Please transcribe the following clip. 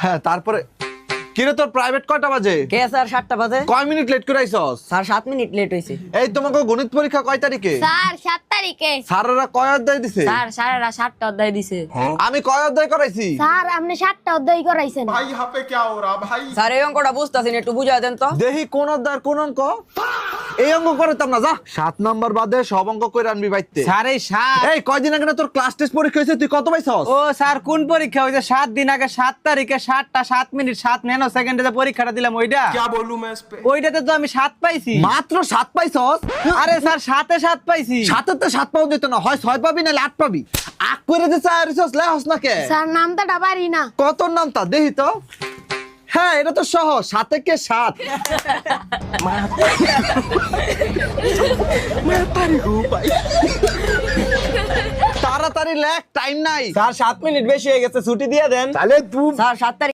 হ্যাঁ তারপরে কিরে তোর প্রাইভেট কয়টা বাজে? কে স্যার 7টা বাজে? কয় মিনিট লেট করে আইছস? স্যার 7 মিনিট লেট হইছে। এই তোমাকে গণিত পরীক্ষা কয় তারিখে? স্যার 7 তারিখে। স্যারেরা কয় অধ্যায় দিছে? স্যার স্যারেরা 7টা অধ্যায় দিছে। আমি কয় অধ্যায় করাইছি? স্যার আপনি 7টা অধ্যায় করাইছেন। भाई यहाँ पे क्या हो रहा भाई? স্যার এই অঙ্কটা বুঝতাছি না, একটু বুঝায় দেন তো। দেখি কোন অধ্যায়ের কোন অঙ্ক? এই অঙ্ক করতাম না, যা 7 নাম্বার বাদে সব অঙ্ক কইরা আনবি বাইতে। স্যার এই 7 এই কয়দিন আগে না তোর ক্লাস টেস্ট পরীক্ষা হইছে, তুই কত পাইছস? ও স্যার কোন পরীক্ষা হইছে? 7 দিন আগে 7 তারিখে 7টা 7 মিনিট 7 ন্যানো সেকেন্ডে যে পরীক্ষাটা দিলাম ওইটা। क्या बोलूं मैं इस पे? ওইটাতে তো আমি 7 পাইছি। মাত্র 7 পাইছস? আরে স্যার 7 এ 7 পাইছি। 7 7 পাও দিত না, হয় 6 পাবি না 8 পাবি। আক করে দিছ আর রিসস লেহস না কে? স্যার নামটা পারি না। কত নাম তা দেখি তো। হ্যাঁ এটা তো সহজ, 7 কে 7। তাড়াতাড়ি লেখ, টাইম নাই। স্যার 7 মিনিট বেশি হয়ে গেছে, ছুটি দিয়ে দেন। তাহলে তুই স্যার 7 তারিখ